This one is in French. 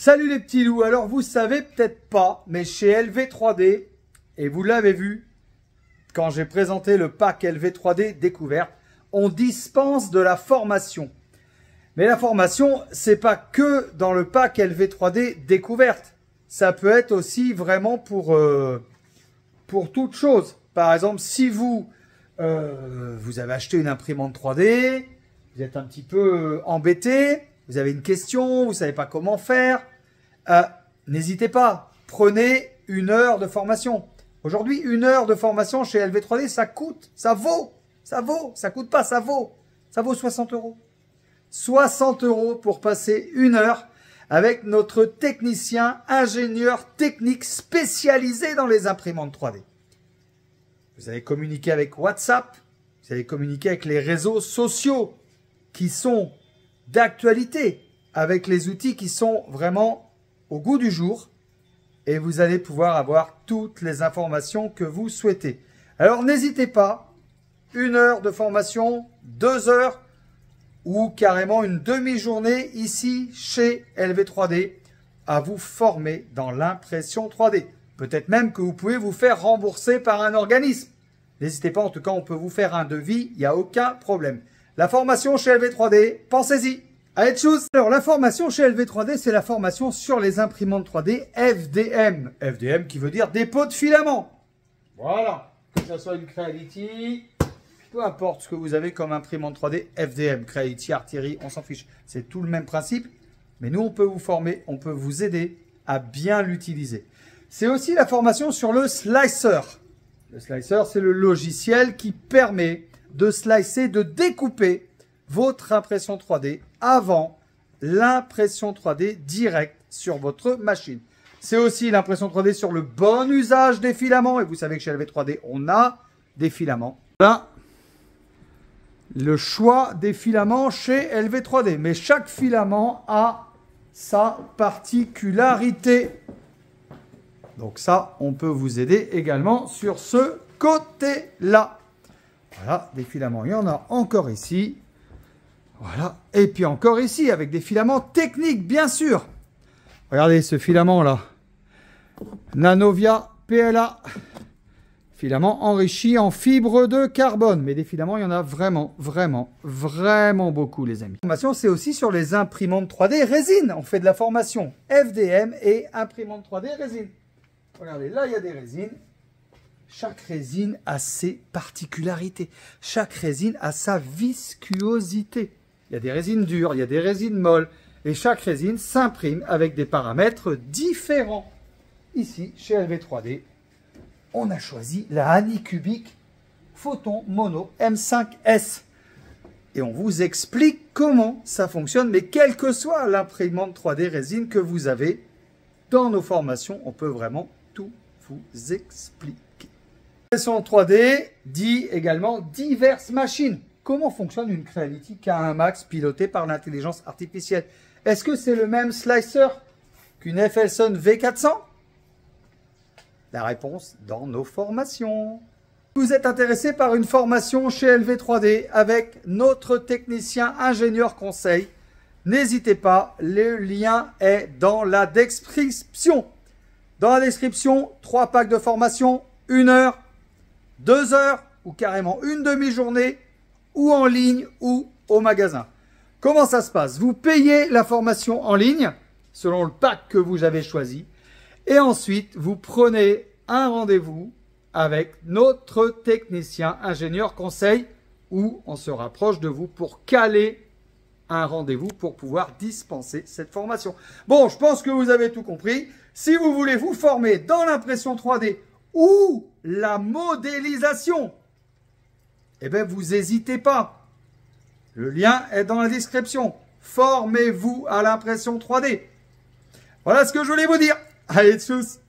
Salut les petits loups, alors vous savez peut-être pas, mais chez LV3D, et vous l'avez vu, quand j'ai présenté le pack LV3D découverte, on dispense de la formation. Mais la formation, c'est pas que dans le pack LV3D découverte. Ça peut être aussi vraiment pour toute chose. Par exemple, si vous avez acheté une imprimante 3D, vous êtes un petit peu embêté, vous avez une question, vous ne savez pas comment faire, n'hésitez pas, prenez une heure de formation. Aujourd'hui, une heure de formation chez LV3D, ça coûte, ça vaut, ça coûte pas, ça vaut 60 €. 60 € pour passer une heure avec notre technicien, ingénieur technique spécialisé dans les imprimantes 3D. Vous allez communiquer avec WhatsApp, vous allez communiquer avec les réseaux sociaux qui sont d'actualité, avec les outils qui sont vraiment au goût du jour, et vous allez pouvoir avoir toutes les informations que vous souhaitez. Alors n'hésitez pas, une heure de formation, 2 heures, ou carrément une demi-journée ici chez LV3D à vous former dans l'impression 3D. Peut-être même que vous pouvez vous faire rembourser par un organisme. N'hésitez pas, en tout cas, on peut vous faire un devis, il n'y a aucun problème. La formation chez LV3D, pensez-y. Allez, tchuss! Alors, la formation chez LV3D, c'est la formation sur les imprimantes 3D FDM. FDM qui veut dire dépôt de filament. Voilà. Que ce soit une Creality, peu importe ce que vous avez comme imprimante 3D, FDM, Creality, Artillery, on s'en fiche. C'est tout le même principe. Mais nous, on peut vous former, on peut vous aider à bien l'utiliser. C'est aussi la formation sur le slicer. Le slicer, c'est le logiciel qui permet de slicer, de découper votre impression 3D avant l'impression 3D directe sur votre machine. C'est aussi l'impression 3D sur le bon usage des filaments. Et vous savez que chez LV3D, on a des filaments. Là, le choix des filaments chez LV3D. Mais chaque filament a sa particularité. Donc ça, on peut vous aider également sur ce côté-là. Voilà, des filaments. Il y en a encore ici. Voilà. Et puis encore ici, avec des filaments techniques, bien sûr. Regardez ce filament-là. Nanovia PLA. Filament enrichi en fibre de carbone. Mais des filaments, il y en a vraiment beaucoup, les amis. La formation, c'est aussi sur les imprimantes 3D résine. On fait de la formation FDM et imprimante 3D résine. Regardez, là, il y a des résines. Chaque résine a ses particularités. Chaque résine a sa viscosité. Il y a des résines dures, il y a des résines molles. Et chaque résine s'imprime avec des paramètres différents. Ici, chez LV3D, on a choisi la Anycubic Photon Mono M5S. Et on vous explique comment ça fonctionne. Mais quelle que soit l'imprimante 3D résine que vous avez, dans nos formations, on peut vraiment tout vous expliquer. L'impression 3D dit également diverses machines. Comment fonctionne une Creality K1 Max pilotée par l'intelligence artificielle? Est-ce que c'est le même slicer qu'une FLSON V400? La réponse dans nos formations. Vous êtes intéressé par une formation chez LV3D avec notre technicien ingénieur conseil? N'hésitez pas, le lien est dans la description. Dans la description, 3 packs de formation, 1 heure, 2 heures ou carrément une demi-journée ou en ligne ou au magasin. Comment ça se passe? Vous payez la formation en ligne selon le pack que vous avez choisi et ensuite vous prenez un rendez-vous avec notre technicien ingénieur conseil où on se rapproche de vous pour caler un rendez-vous pour pouvoir dispenser cette formation. Bon, je pense que vous avez tout compris. Si vous voulez vous former dans l'impression 3D ou la modélisation, eh bien, vous n'hésitez pas. Le lien est dans la description. Formez-vous à l'impression 3D. Voilà ce que je voulais vous dire. Allez, tchuss!